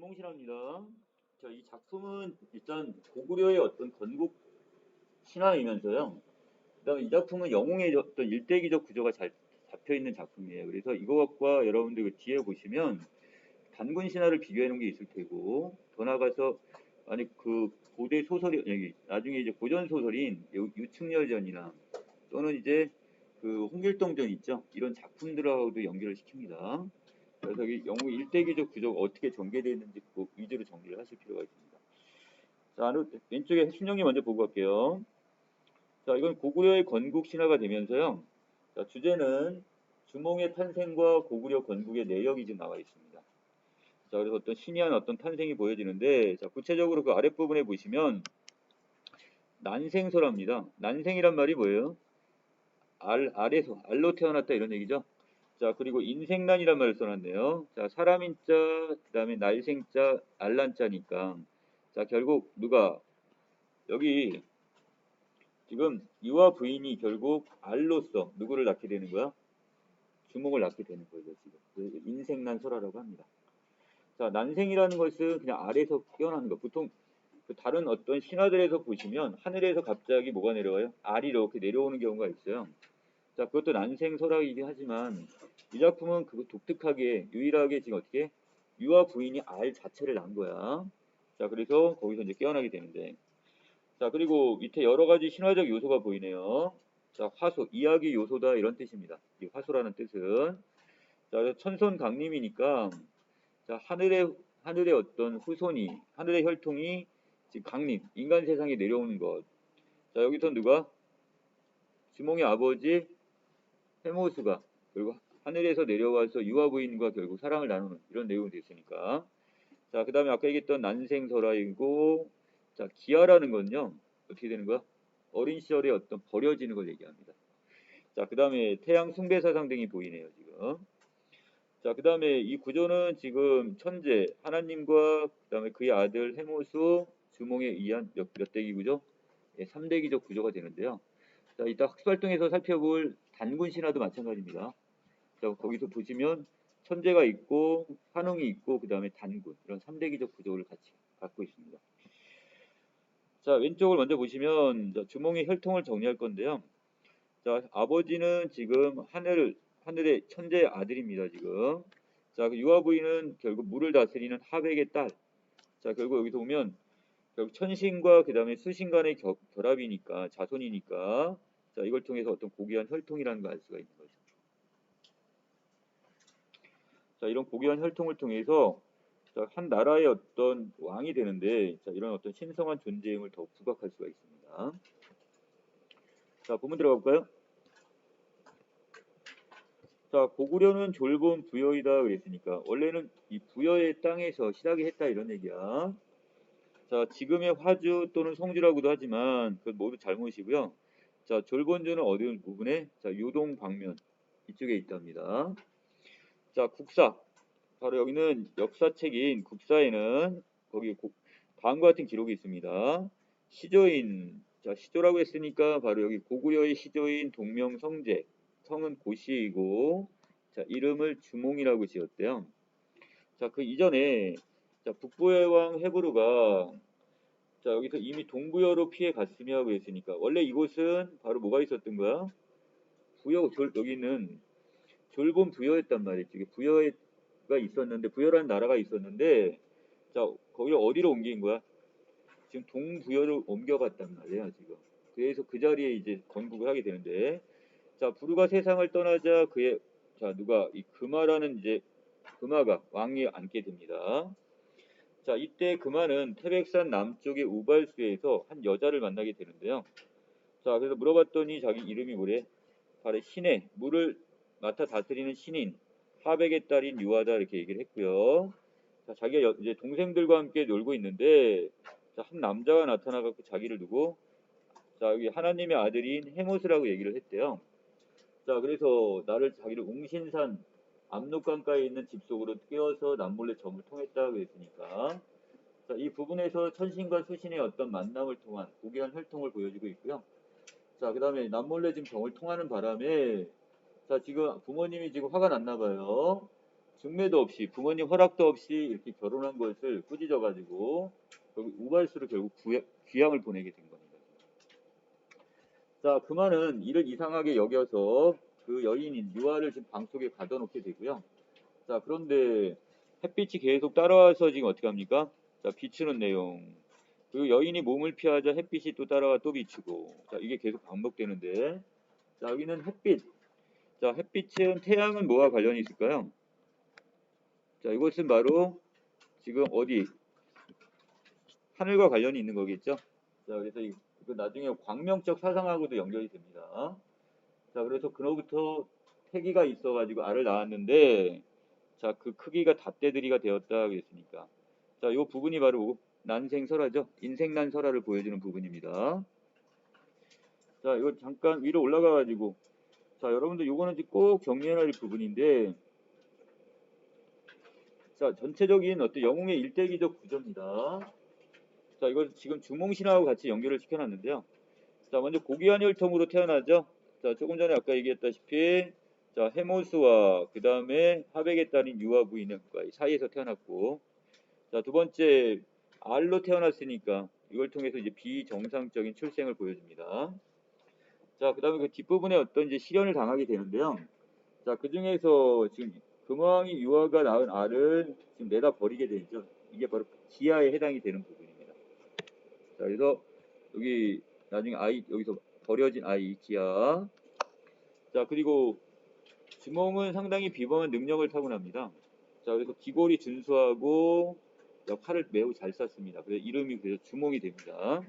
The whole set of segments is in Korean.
영웅신화입니다. 자, 이 작품은 일단 고구려의 어떤 건국 신화이면서요. 그다음에 이 작품은 영웅의 어떤 일대기적 구조가 잘 잡혀 있는 작품이에요. 그래서 이것과 여러분들 그 뒤에 보시면 단군 신화를 비교해 놓은 게 있을 테고, 더 나아가서 아니 그 고대 소설이 여기 나중에 이제 고전 소설인 유충렬전이나 또는 이제 그 홍길동전 있죠. 이런 작품들하고도 연결을 시킵니다. 그래서 이 영웅 일대기적 구조가 어떻게 전개되어 있는지 그 위주로 정리를 하실 필요가 있습니다. 자, 왼쪽에 신령님 먼저 보고 갈게요. 자, 이건 고구려의 건국 신화가 되면서요. 자, 주제는 주몽의 탄생과 고구려 건국의 내역이 지금 나와 있습니다. 자, 그래서 어떤 신이한 어떤 탄생이 보여지는데, 자, 구체적으로 그 아랫부분에 보시면 난생설합니다. 난생이란 말이 뭐예요? 알에서, 알로 태어났다 이런 얘기죠. 자, 그리고 인생난이란 말을 써놨네요. 자, 사람인자, 그 다음에 날생자, 알란자니까. 자, 결국 누가, 여기 지금 유아 부인이 결국 알로서 누구를 낳게 되는 거야? 주몽을 낳게 되는 거죠, 지금. 그래서 인생난 설화라고 합니다. 자, 난생이라는 것은 그냥 알에서 깨어나는 거. 보통 그 다른 어떤 신화들에서 보시면 하늘에서 갑자기 뭐가 내려와요? 알이 이렇게 내려오는 경우가 있어요. 자, 그것도 난생설화이긴 하지만 이 작품은 그 독특하게 유일하게 지금 어떻게 유아 부인이 알 자체를 낳은 거야. 자, 그래서 거기서 이제 깨어나게 되는데, 자, 그리고 밑에 여러 가지 신화적 요소가 보이네요. 자, 화소, 이야기 요소다 이런 뜻입니다. 이 화소라는 뜻은 자, 천손 강림이니까 자, 하늘의 어떤 후손이 하늘의 혈통이 지금 강림, 인간 세상에 내려오는 것. 자, 여기서 누가 주몽의 아버지 헤모스가 그리고 하늘에서 내려와서 유아 부인과 결국 사랑을 나누는 이런 내용이 됐으니까. 자, 그 다음에 아까 얘기했던 난생설화이고, 자, 기아라는 건요, 어떻게 되는 거야? 어린 시절에 어떤 버려지는 걸 얘기합니다. 자, 그 다음에 태양 숭배사상 등이 보이네요, 지금. 자, 그 다음에 이 구조는 지금 천재, 하나님과 그 다음에 그의 아들 헤모스, 주몽에 의한 몇 대기 구조? 예, 3대기적 구조가 되는데요. 자, 이따 학습활동에서 살펴볼 단군 신화도 마찬가지입니다. 자, 거기서 보시면 천재가 있고 환웅이 있고 그 다음에 단군 이런 3대기적 구조를 같이 갖고 있습니다. 자, 왼쪽을 먼저 보시면 자, 주몽의 혈통을 정리할 건데요. 자, 아버지는 지금 하늘의 천재의 아들입니다. 지금. 자, 그 유아 부인은 결국 물을 다스리는 하백의 딸. 자, 결국 여기서 보면 결국 천신과 그 다음에 수신 간의 결합이니까 자손이니까 자, 이걸 통해서 어떤 고귀한 혈통이라는 걸 알 수가 있는 거죠. 자, 이런 고귀한 혈통을 통해서 자, 한 나라의 어떤 왕이 되는데 자, 이런 어떤 신성한 존재임을 더욱 부각할 수가 있습니다. 자, 본문 들어가 볼까요? 자, 고구려는 졸본 부여이다 그랬으니까 원래는 이 부여의 땅에서 시작이 했다 이런 얘기야. 자, 지금의 화주 또는 성주라고도 하지만 그건 모두 잘못이고요. 자, 졸본주는 어디 부분에? 자, 요동 방면 이쪽에 있답니다. 자, 국사. 바로 여기는 역사책인 국사에는 거기 다음과 같은 기록이 있습니다. 시조인, 자, 시조라고 했으니까 바로 여기 고구려의 시조인 동명성제, 성은 고시이고, 자, 이름을 주몽이라고 지었대요. 자, 그 이전에 자, 북부의 왕 헤브루가 자, 여기서 이미 동부여로 피해 갔으며 하고 했으니까 원래 이곳은 바로 뭐가 있었던 거야? 여기는 졸본 부여였단 말이지. 이게 부여가 있었는데 부여라는 나라가 있었는데 자, 거기를 어디로 옮긴 거야? 지금 동부여로 옮겨갔단 말이야, 지금. 그래서 그 자리에 이제 건국을 하게 되는데 자, 부르가 세상을 떠나자 그의 자, 누가 이 금화라는 이제 금화가 왕위에 앉게 됩니다. 자, 이때 금화는 태백산 남쪽의 우발수에서 한 여자를 만나게 되는데요. 자, 그래서 물어봤더니 자기 이름이 뭐래? 바로 신의 물을 맡아 다스리는 신인 하백의 딸인 유아다 이렇게 얘기를 했고요. 자, 자기가 이제 동생들과 함께 놀고 있는데 자, 한 남자가 나타나갖고 자기를 두고 자, 여기 하나님의 아들인 헤모스라고 얘기를 했대요. 자, 그래서 나를 자기를 웅신산 압록강가에 있는 집 속으로 깨워서 남몰래 점을 통했다 그랬으니까 자, 이 부분에서 천신과 수신의 어떤 만남을 통한 고귀한 혈통을 보여주고 있고요. 자, 그 다음에 남몰래 지금 정을 통하는 바람에 자, 지금 부모님이 지금 화가 났나 봐요. 증매도 없이 부모님 허락도 없이 이렇게 결혼한 것을 꾸짖어 가지고 우발수로 결국 귀양을 보내게 된 겁니다. 자, 그만은 이를 이상하게 여겨서 그 여인인 유아를 지금 방 속에 가둬놓게 되고요. 자, 그런데 햇빛이 계속 따라와서 지금 어떻게 합니까? 자, 비추는 내용. 그리고 여인이 몸을 피하자 햇빛이 또 따라와 또 비추고. 자, 이게 계속 반복되는데. 자, 여기는 햇빛. 자, 햇빛은 태양은 뭐와 관련이 있을까요? 자, 이것은 바로 지금 어디 하늘과 관련이 있는 거겠죠? 자, 그래서 이거 나중에 광명적 사상하고도 연결이 됩니다. 자, 그래서 그로부터 태기가 있어가지고 알을 낳았는데, 자, 그 크기가 닷대들이가 되었다 그랬으니까. 자, 이 부분이 바로 난생설화죠. 인생난설화를 보여주는 부분입니다. 자, 이거 잠깐 위로 올라가가지고, 자, 여러분들 요거는 꼭 정리해야 할 부분인데, 자, 전체적인 어떤 영웅의 일대기적 구조입니다. 자, 이걸 지금 주몽신화하고 같이 연결을 시켜놨는데요. 자, 먼저 고귀한 혈통으로 태어나죠. 자, 조금 전에 아까 얘기했다시피, 자, 헤모스와 그 다음에 하백의 딸인 유아 부인과 사이에서 태어났고, 자, 두 번째 알로 태어났으니까 이걸 통해서 이제 비정상적인 출생을 보여줍니다. 자, 그 다음에 그 뒷부분에 어떤 이제 시련을 당하게 되는데요. 자, 그 중에서 지금 금왕이 유아가 낳은 알을 지금 내다 버리게 되죠. 이게 바로 기아에 해당이 되는 부분입니다. 자, 그래서 여기 나중에 아이 여기서 버려진 아이 기아. 자, 그리고 주몽은 상당히 비범한 능력을 타고납니다. 자, 그래서 기골이 준수하고 활을 매우 잘 쐈습니다. 그래서 이름이 그래서 주몽이 됩니다.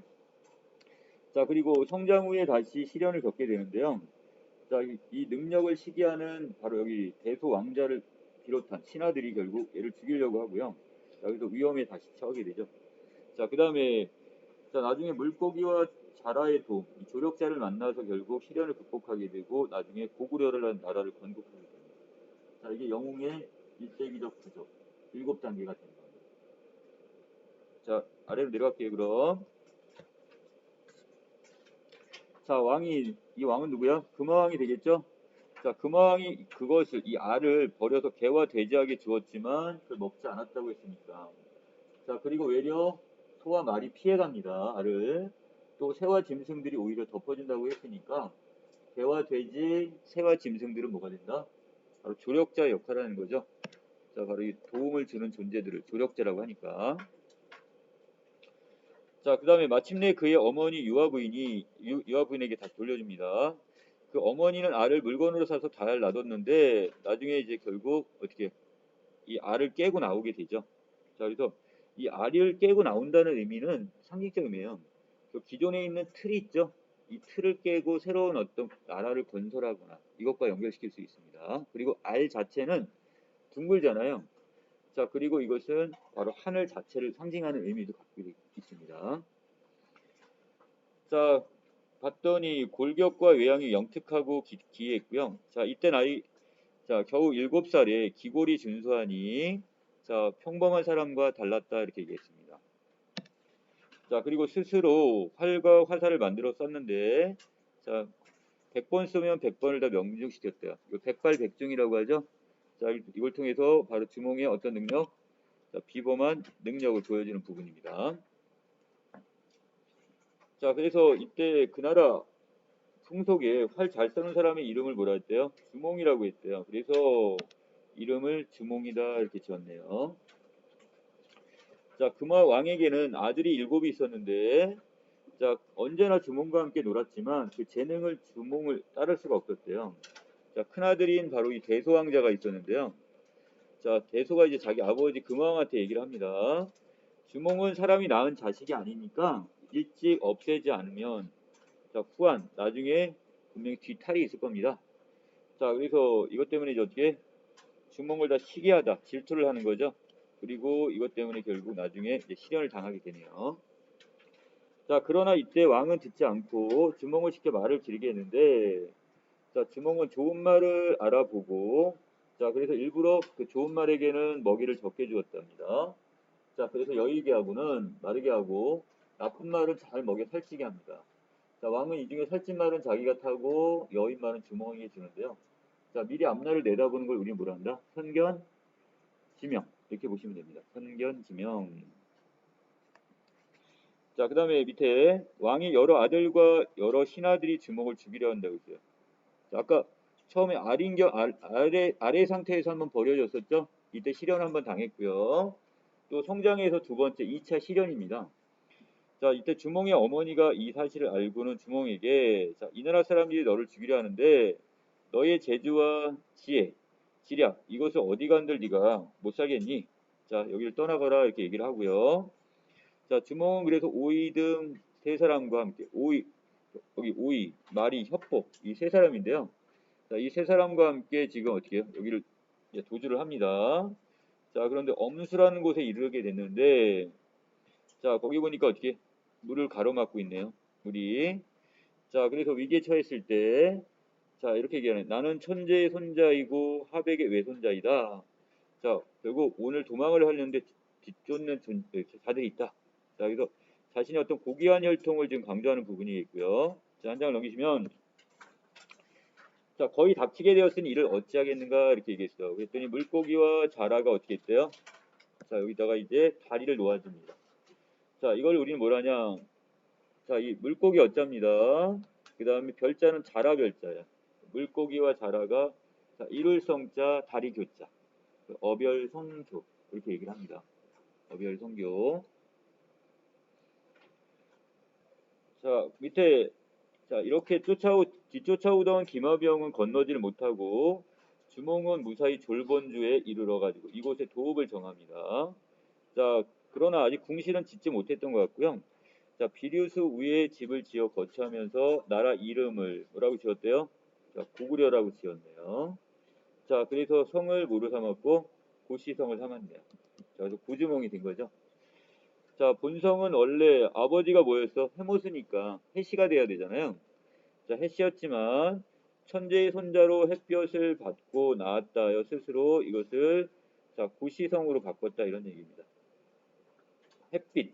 자, 그리고 성장 후에 다시 시련을 겪게 되는데요. 자, 이 능력을 시기하는 바로 여기 대소 왕자를 비롯한 신하들이 결국 얘를 죽이려고 하고요. 자, 그래서 위험에 다시 처하게 되죠. 자, 그 다음에 자, 나중에 물고기와 자라의 도, 이 조력자를 만나서 결국 시련을 극복하게 되고 나중에 고구려를 한 나라를 건국하게 됩니다. 자, 이게 영웅의 일대기적 구조, 7단계가 되는 겁니다. 자, 아래로 내려갈게요, 그럼. 자, 이 왕은 누구야? 금화왕이 되겠죠? 자, 금화왕이 그것을, 이 알을 버려서 개와 돼지에게 주었지만 그걸 먹지 않았다고 했으니까. 자, 그리고 외려 소와 말이 피해갑니다, 알을. 또 새와 짐승들이 오히려 덮어준다고 했으니까 개와 돼지, 새와 짐승들은 뭐가 된다? 바로 조력자 역할을 하는 거죠. 자, 바로 이 도움을 주는 존재들을 조력자라고 하니까. 자, 그 다음에 마침내 그의 어머니 유아 부인에게 다시 돌려줍니다. 그 어머니는 알을 물건으로 사서 잘 놔뒀는데 나중에 이제 결국 어떻게 이 알을 깨고 나오게 되죠. 자, 그래서 이 알을 깨고 나온다는 의미는 상징적 의미예요. 그 기존에 있는 틀이 있죠. 이 틀을 깨고 새로운 어떤 나라를 건설하거나 이것과 연결시킬 수 있습니다. 그리고 알 자체는 둥글잖아요. 자, 그리고 이것은 바로 하늘 자체를 상징하는 의미도 갖고 있습니다. 자, 봤더니 골격과 외양이 영특하고 기이했고요. 자, 이때 나이 겨우 7살에 기골이 준수하니 자, 평범한 사람과 달랐다 이렇게 얘기했습니다. 자, 그리고 스스로 활과 화살을 만들어 썼는데 자, 100번 쓰면 100번을 다 명중시켰대요. 이거 백발백중이라고 하죠. 자, 이걸 통해서 바로 주몽의 어떤 능력? 자, 비범한 능력을 보여주는 부분입니다. 자, 그래서 이때 그 나라 풍속에 활 잘 쏘는 사람의 이름을 뭐라 했대요? 주몽이라고 했대요. 그래서 이름을 주몽이다 이렇게 지었네요. 자, 금화 왕에게는 아들이 7이 있었는데 자, 언제나 주몽과 함께 놀았지만 그 재능을 주몽을 따를 수가 없었대요. 자, 큰아들인 바로 이 대소 왕자가 있었는데요. 자, 대소가 이제 자기 아버지 금왕한테 얘기를 합니다. 주몽은 사람이 낳은 자식이 아니니까 일찍 없애지 않으면 자, 후한 나중에 분명히 뒤탈이 있을 겁니다. 자, 그래서 이것 때문에 이제 어떻게 주몽을 다 시기하다, 질투를 하는 거죠. 그리고 이것 때문에 결국 나중에 이제 시련을 당하게 되네요. 자, 그러나 이때 왕은 듣지 않고 주몽을 시켜 말을 기르게 했는데 자, 주몽은 좋은 말을 알아보고 자, 그래서 일부러 그 좋은 말에게는 먹이를 적게 주었답니다. 자, 그래서 여의게 하고는 마르게 하고 나쁜 말은 잘 먹여 살찌게 합니다. 자, 왕은 이 중에 살찐 말은 자기가 타고 여인 말은 주몽에게 주는데요. 자, 미리 앞날을 내다보는 걸 우리는 뭐라 한다? 선견 지명 이렇게 보시면 됩니다. 선견 지명. 자, 그 다음에 밑에 왕이 여러 아들과 여러 신하들이 주몽을 죽이려 한다고 했어요. 자, 아까 처음에 아래 상태에서 한번 버려졌었죠. 이때 실현 한번 당했고요. 또 성장해서 두 번째 2차 실현입니다. 자, 이때 주몽의 어머니가 이 사실을 알고는 주몽에게 자, 이 나라 사람들이 너를 죽이려 하는데 너의 재주와 지혜, 지략 이것을 어디 간들 네가 못 살겠니? 자, 여기를 떠나거라 이렇게 얘기를 하고요. 자, 주몽은 그래서 오이 등 세 사람과 함께 여기 오이, 마리, 협복 이 세 사람인데요. 자, 이 세 사람과 함께 지금 어떻게 해요? 여기를 도주를 합니다. 자, 그런데 엄수라는 곳에 이르게 됐는데 자, 거기 보니까 어떻게 물을 가로막고 있네요. 물이. 자, 그래서 위기에 처했을 때 자, 이렇게 얘기하네. 나는 천재의 손자이고 하백의 외손자이다. 자, 결국 오늘 도망을 하려는데 뒤쫓는 자들이 있다. 자, 그래서 자신의 어떤 고귀한 혈통을 지금 강조하는 부분이 있고요. 자, 한 장을 넘기시면 자, 거의 닥치게 되었으니 이를 어찌하겠는가 이렇게 얘기했어요. 그랬더니 물고기와 자라가 어떻게 했대요? 자, 여기다가 이제 다리를 놓아줍니다. 자, 이걸 우리는 뭐라냐? 자, 이 물고기 어자입니다. 그 다음에 별자는 자라 별자야. 물고기와 자라가 자, 이룰 성자 다리 교자. 어별성교 이렇게 얘기를 합니다. 어별성교. 자, 밑에 자, 이렇게 뒤쫓아오던 김하병은 건너지를 못하고 주몽은 무사히 졸본주에 이르러 가지고 이곳에 도읍을 정합니다. 자, 그러나 아직 궁실은 짓지 못했던 것 같고요. 자, 비류수 위에 집을 지어 거처하면서 나라 이름을 뭐라고 지었대요? 자, 고구려라고 지었네요. 자, 그래서 성을 뭐로 삼았고 고시성을 삼았네요. 자, 그래서 고주몽이 된 거죠. 자, 본성은 원래 아버지가 뭐였어? 해모수니까 해시가 돼야 되잖아요. 자, 해시였지만 천재의 손자로 햇볕을 받고 나았다여 스스로 이것을 자, 고시성으로 바꿨다 이런 얘기입니다. 햇빛,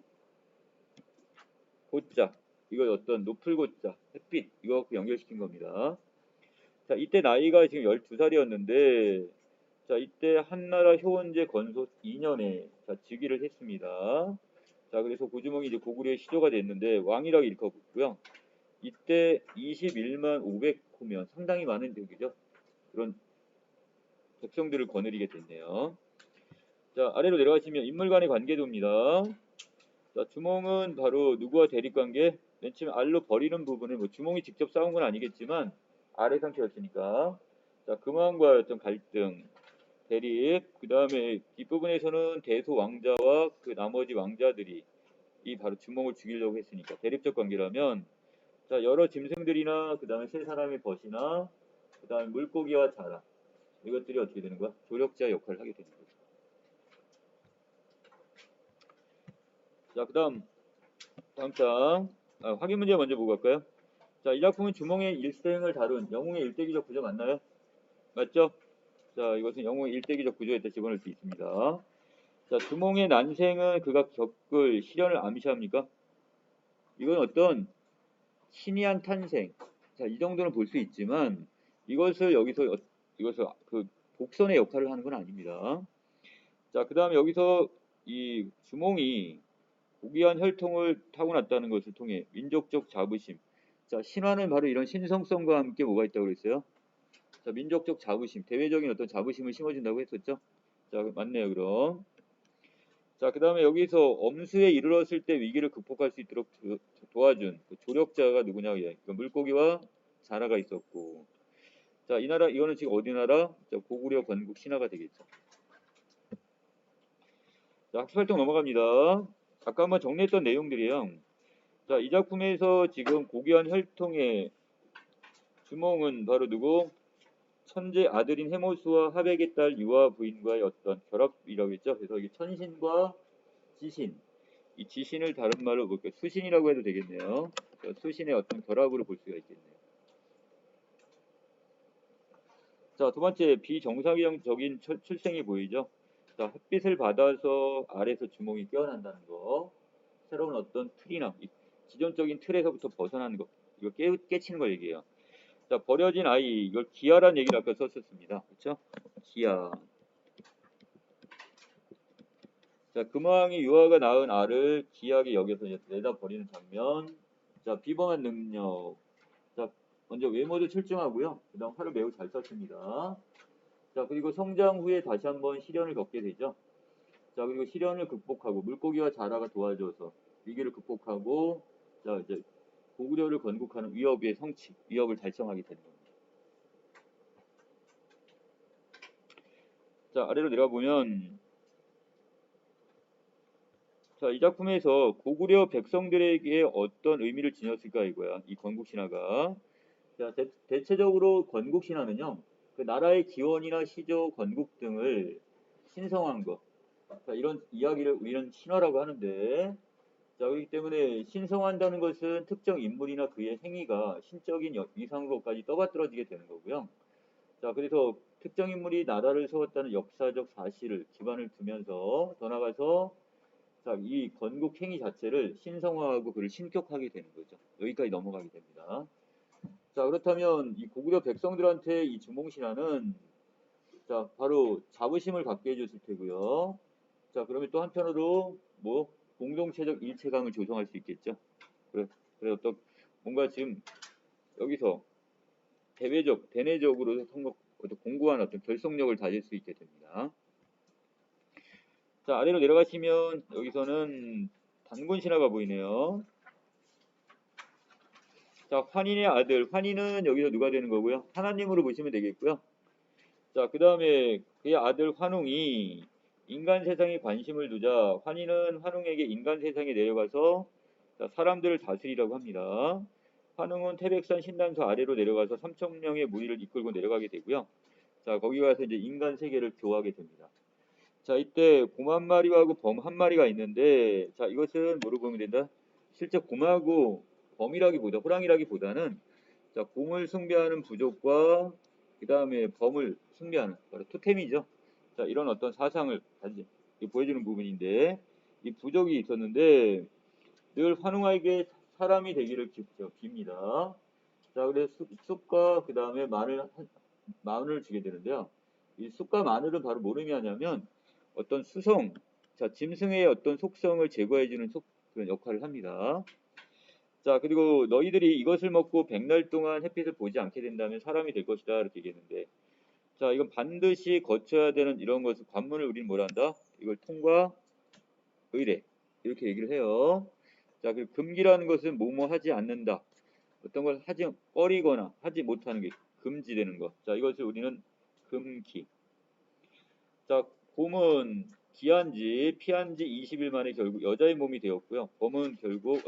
고자, 이걸 어떤 높을 고자, 햇빛 이거 연결시킨 겁니다. 자, 이때 나이가 지금 12살이었는데 자, 이때 한나라 효원제 건소 2년에 자, 즉위를 했습니다. 자, 그래서 고주몽이 이제 고구려의 시조가 됐는데 왕이라고 일컫고요. 이때 21만 500호면 상당히 많은 대기죠. 그런 백성들을 거느리게 됐네요. 자, 아래로 내려가시면 인물 간의 관계도입니다. 자, 주몽은 바로 누구와 대립관계? 맨 처음에 알로 버리는 부분은 뭐 주몽이 직접 싸운 건 아니겠지만 아래 상태였으니까 자, 금왕과 어떤 갈등, 대립, 그 다음에 뒷부분에서는 대소 왕자와 그 나머지 왕자들이 이 바로 주몽을 죽이려고 했으니까 대립적 관계라면 자, 여러 짐승들이나 그 다음에 세 사람의 벗이나 그 다음에 물고기와 자라 이것들이 어떻게 되는 거야? 조력자 역할을 하게 되는 거죠. 자, 그 다음 장 확인 문제 먼저 보고 갈까요? 자, 이 작품은 주몽의 일생을 다룬 영웅의 일대기적 구조 맞나요? 맞죠? 자, 이것은 영웅의 일대기적 구조에 집어넣을 수 있습니다. 자, 주몽의 난생은 그가 겪을 시련을 암시합니까? 이건 어떤 신이한 탄생. 자, 이 정도는 볼 수 있지만 이것을 이것을 그 복선의 역할을 하는 건 아닙니다. 자, 그 다음에 여기서 이 주몽이 고귀한 혈통을 타고났다는 것을 통해 민족적 자부심. 자, 신화는 바로 이런 신성성과 함께 뭐가 있다고 그랬어요? 자, 민족적 자부심, 대외적인 어떤 자부심을 심어준다고 했었죠? 자, 맞네요, 그럼. 자, 그 다음에 여기서 엄수에 이르렀을 때 위기를 극복할 수 있도록 도와준 그 조력자가 누구냐, 그러니까 물고기와 자라가 있었고. 자, 이 나라, 이거는 지금 어디 나라? 자, 고구려 건국 신화가 되겠죠. 자, 학습활동 넘어갑니다. 아까 한번 정리했던 내용들이에요. 자, 이 작품에서 지금 고귀한 혈통의 주몽은 바로 누구? 천재 아들인 해모수와 하백의 딸 유아 부인과의 어떤 결합이라고 했죠. 그래서 이게 천신과 지신, 이 지신을 다른 말로 볼게요. 수신이라고 해도 되겠네요. 수신의 어떤 결합으로 볼 수가 있겠네요. 자, 두 번째 비정상적인 출생이 보이죠. 자, 햇빛을 받아서 아래서 주몽이 깨어난다는 거. 새로운 어떤 틀이나 기존적인 틀에서부터 벗어나는 거. 이거 깨치는 걸 얘기해요. 자, 버려진 아이, 이걸 기아라는 얘기를 아까 썼었습니다. 그렇죠? 기아. 자, 금왕이 유아가 낳은 알을 귀하게 여겨서 이제 내다 버리는 장면. 자, 비범한 능력. 자, 먼저 외모도 출중하고요. 그다음 활을 매우 잘 썼습니다. 자, 그리고 성장 후에 다시 한번 시련을 겪게 되죠. 자, 그리고 시련을 극복하고 물고기와 자라가 도와줘서 위기를 극복하고 자, 이제 고구려를 건국하는 위협의 성취, 위협을 달성하게 되는 겁니다. 자, 아래로 내려가 보면 자, 이 작품에서 고구려 백성들에게 어떤 의미를 지녔을까 이거야. 이 건국신화가. 자, 대체적으로 건국신화는요. 그 나라의 기원이나 시조, 건국 등을 신성한 것. 자, 이런 이야기를 우리는 신화라고 하는데 자, 그렇기 때문에 신성한다는 것은 특정 인물이나 그의 행위가 신적인 이상으로까지 떠받들어지게 되는 거고요. 자, 그래서 특정 인물이 나라를 세웠다는 역사적 사실을 기반을 두면서 더 나아가서 자, 이 건국 행위 자체를 신성화하고 그를 신격하게 되는 거죠. 여기까지 넘어가게 됩니다. 자, 그렇다면 이 고구려 백성들한테 이 주몽신화는 자, 바로 자부심을 갖게 해줬을 테고요. 자, 그러면 또 한편으로 뭐 공동체적 일체감을 조성할 수 있겠죠. 그래 어떤 뭔가 지금 여기서 대내적으로 어떤 공고한 어떤 결속력을 다질 수 있게 됩니다. 자, 아래로 내려가시면 여기서는 단군 신화가 보이네요. 자, 환인의 아들. 환인은 여기서 누가 되는 거고요? 하나님으로 보시면 되겠고요. 자, 그 다음에 그의 아들 환웅이 인간 세상에 관심을 두자 환희는 환웅에게 인간 세상에 내려가서 자, 사람들을 다스리라고 합니다. 환웅은 태백산 신단서 아래로 내려가서 3,000명의 무리를 이끌고 내려가게 되고요. 자, 거기 가서 이제 인간 세계를 교화하게 됩니다. 자, 이때 곰 한 마리하고 범 한 마리가 있는데 자, 이것은 뭐로 보면 된다? 실제 곰하고 호랑이라기보다는 자, 곰을 숭배하는 부족과 그 다음에 범을 숭배하는 바로 토템이죠. 자, 이런 어떤 사상을 보여주는 부분인데 이 부족이 있었는데 늘 환웅에게 사람이 되기를 빕니다. 자, 그래서 쑥과 그 다음에 마늘을 주게 되는데요. 이 쑥과 마늘은 바로 뭘 의미하냐면 어떤 자, 짐승의 어떤 속성을 제거해주는 그런 역할을 합니다. 자, 그리고 너희들이 이것을 먹고 100날 동안 햇빛을 보지 않게 된다면 사람이 될 것이다 이렇게 얘기했는데 자, 이건 반드시 거쳐야 되는 이런 것을 관문을 우리는 뭐라 한다? 이걸 통과 의례 이렇게 얘기를 해요. 자, 그리고 금기라는 것은 뭐뭐 하지 않는다. 어떤 걸 꺼리거나 하지 못하는 게 금지되는 것. 자, 이것을 우리는 금기. 자, 곰은 기한지 피한지 20일 만에 결국 여자의 몸이 되었고요. 범은 결국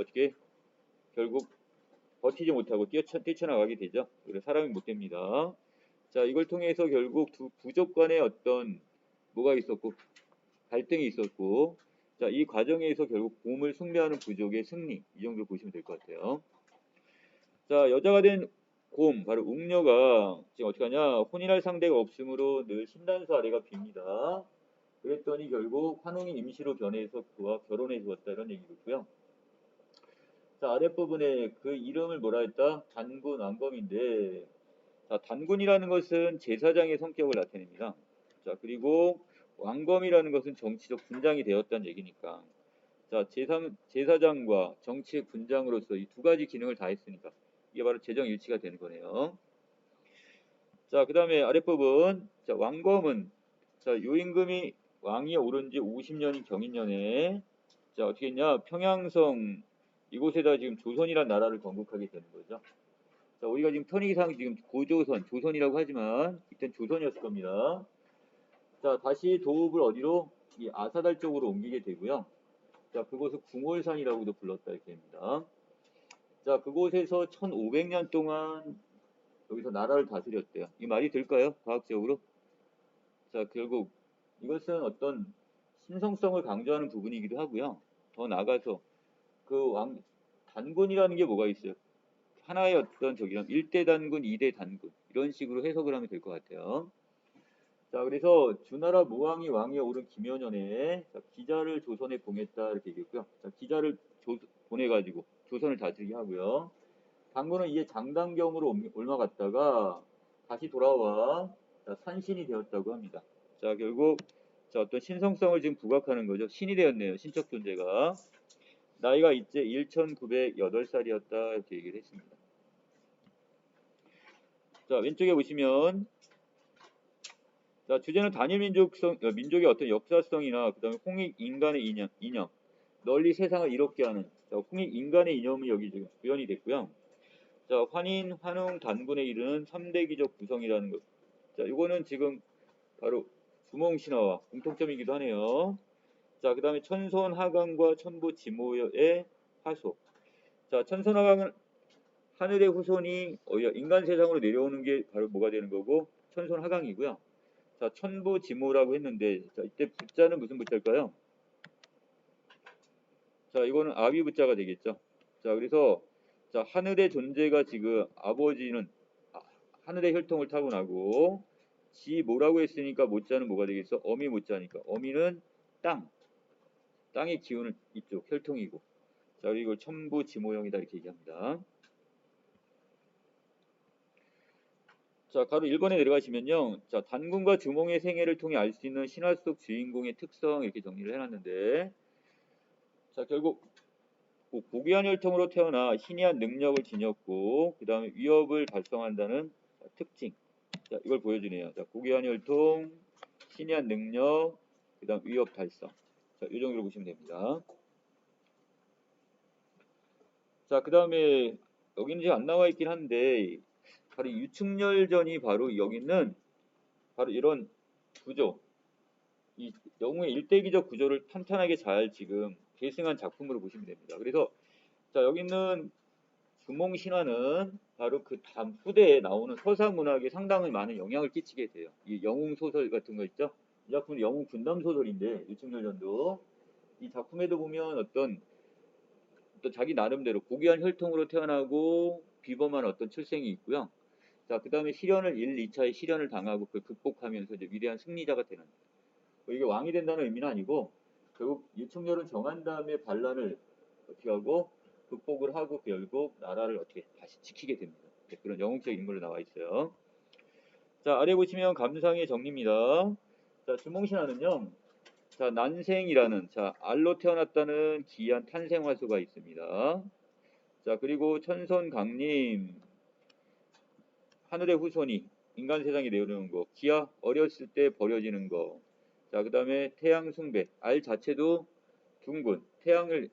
버티지 못하고 뛰쳐나가게 되죠. 그래서 사람이 못 됩니다. 자, 이걸 통해서 결국 두 부족 간의 어떤 뭐가 있었고 갈등이 있었고 자, 이 과정에서 결국 곰을 숭배하는 부족의 승리 이 정도 보시면 될 것 같아요. 자, 여자가 된 곰 바로 웅녀가 지금 어떻게 하냐 혼인할 상대가 없으므로 늘 신단서 아래가 빕니다. 그랬더니 결국 환웅이 임시로 변해서 그와 결혼해 주었다 이런 얘기고요. 자, 아랫부분에 그 이름을 뭐라 했다? 단군 왕검인데 자, 단군이라는 것은 제사장의 성격을 나타냅니다. 자, 그리고 왕검이라는 것은 정치적 군장이 되었다는 얘기니까 자, 제사장과 정치의 군장으로서 이 두 가지 기능을 다했으니까 이게 바로 재정일치가 되는 거네요. 자, 그 다음에 아랫부분 자, 왕검은 자, 요임금이 왕위에 오른 지 50년인 경인년에 자, 어떻게 했냐 평양성 이곳에다 지금 조선이라는 나라를 건국하게 되는 거죠. 자, 우리가 지금 편의상 지금 조선이라고 하지만 이땐 조선이었을 겁니다. 자, 다시 도읍을 어디로? 이 아사달 쪽으로 옮기게 되고요. 자, 그곳을 궁월산이라고도 불렀다 이렇게 됩니다. 자, 그곳에서 1500년 동안 여기서 나라를 다스렸대요. 이 말이 될까요? 과학적으로? 자, 결국 이것은 어떤 신성성을 강조하는 부분이기도 하고요. 더 나아가서 단군이라는 게 뭐가 있어요? 하나의 어떤 저기랑 1대 단군, 2대 단군 이런 식으로 해석을 하면 될 것 같아요. 자, 그래서 주나라 무왕이 왕위에 오른 김연년에 기자를 조선에 보냈다 이렇게 얘기했고요. 자, 기자를 보내가지고 조선을 다스리게 하고요. 단군은 이제 장단경으로 옮아갔다가 다시 돌아와 자, 산신이 되었다고 합니다. 자, 결국 자, 어떤 신성성을 지금 부각하는 거죠. 신이 되었네요. 신적 존재가. 나이가 이제 1908살이었다 이렇게 얘기를 했습니다. 자, 왼쪽에 보시면 자, 주제는 단일 민족의 어떤 역사성이나 그다음에 홍익 인간의 이념, 널리 세상을 이롭게 하는 자, 홍익 인간의 이념이 여기 지금 구현이 됐고요. 자, 환인, 환웅, 단군에 이르는 3대 기적 구성이라는 것. 자, 이거는 지금 바로 주몽신화와 공통점이기도 하네요. 자, 그 다음에 천손하강과 천부지모의 화소. 자, 천손하강은 하늘의 후손이 인간 세상으로 내려오는 게 바로 뭐가 되는 거고, 천손하강이고요. 자, 천부지모라고 했는데, 자, 이때 부자는 무슨 부자일까요? 자, 이거는 아비 부자가 되겠죠. 자, 그래서 자, 하늘의 존재가 지금 아버지는 하늘의 혈통을 타고나고 지 뭐라고 했으니까 모자는 뭐가 되겠어? 어미 모자니까 어미는 땅의 기운을 이쪽 혈통이고 자, 그리고 이걸 천부지모형이다 이렇게 얘기합니다. 자, 가로 1번에 내려가시면요. 자, 단군과 주몽의 생애를 통해 알 수 있는 신화 속 주인공의 특성 이렇게 정리를 해놨는데 자, 결국 고귀한 혈통으로 태어나 희귀한 능력을 지녔고 그 다음에 위협을 발성한다는 특징 자, 이걸 보여주네요. 자, 고귀한 혈통, 희귀한 능력, 그 다음 위협 달성 자, 이 정도로 보시면 됩니다. 자, 그 다음에 여기는 이제 안 나와 있긴 한데 바로 유충렬전이 바로 여기는 바로 이런 구조 이 영웅의 일대기적 구조를 탄탄하게 잘 지금 계승한 작품으로 보시면 됩니다. 그래서 자, 여기 있는 주몽신화는 바로 그 다음 후대에 나오는 서사 문학에 상당히 많은 영향을 끼치게 돼요. 이 영웅 소설 같은 거 있죠? 이 작품은 영웅 군담 소설인데 유충렬전도 이 작품에도 보면 어떤 자기 나름대로 고귀한 혈통으로 태어나고 비범한 어떤 출생이 있고요. 자, 그 다음에 시련을 1, 2차의 시련을 당하고 그걸 극복하면서 이제 위대한 승리자가 되는. 이게 왕이 된다는 의미는 아니고 결국 유충렬은 정한 다음에 반란을 어떻게 하고 극복을 하고 결국 나라를 어떻게 다시 지키게 됩니다. 그런 영웅적 인물로 나와 있어요. 자, 아래 보시면 감상의 정리입니다. 자, 주몽신화는요. 자, 난생이라는 자, 알로 태어났다는 기이한 탄생 화수가 있습니다. 자, 그리고 천손강림 하늘의 후손이 인간 세상에 내려오는 거, 기아 어렸을 때 버려지는 거. 자, 그 다음에 태양 숭배, 알 자체도 둥근, 태양의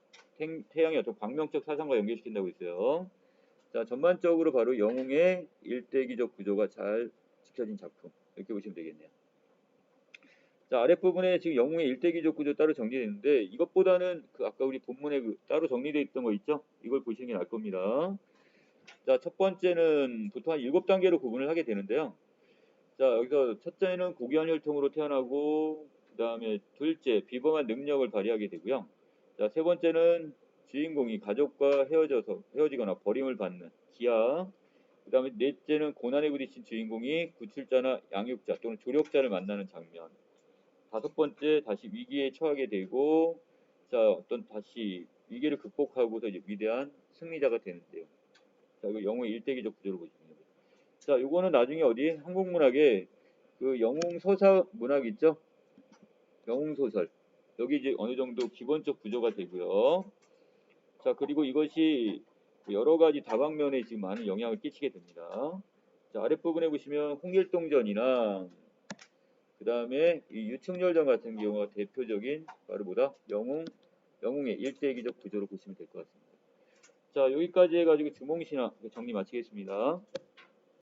어떤 광명적 사상과 연결시킨다고 했어요. 자, 전반적으로 바로 영웅의 일대기적 구조가 잘 지켜진 작품. 이렇게 보시면 되겠네요. 자, 아랫부분에 지금 영웅의 일대기적 구조 따로 정리되어 있는데 이것보다는 그 아까 우리 본문에 따로 정리되어 있던 거 있죠? 이걸 보시는 게 나을 겁니다. 자, 첫 번째는 보통 한 7단계로 구분을 하게 되는데요. 자, 여기서 첫째는 고귀한 혈통으로 태어나고 그 다음에 둘째 비범한 능력을 발휘하게 되고요. 자, 세 번째는 주인공이 가족과 헤어지거나 버림을 받는 기아. 그 다음에 넷째는 고난에 부딪힌 주인공이 구출자나 양육자 또는 조력자를 만나는 장면. 다섯 번째 다시 위기에 처하게 되고 자, 어떤 다시 위기를 극복하고서 이제 위대한 승리자가 되는데요. 자, 이거 영웅의 일대기적 구조를 보시면 됩니다. 자, 요거는 나중에 어디 한국문학에 그 영웅 서사 문학 있죠? 영웅 소설. 여기 이제 어느 정도 기본적 구조가 되고요. 자, 그리고 이것이 여러 가지 다방면에 지금 많은 영향을 끼치게 됩니다. 자, 아랫부분에 보시면 홍길동전이나 그 다음에 이 유충렬전 같은 경우가 대표적인 바로 뭐다? 영웅의 일대기적 구조로 보시면 될 것 같습니다. 자, 여기까지 해가지고 주몽신화 정리 마치겠습니다.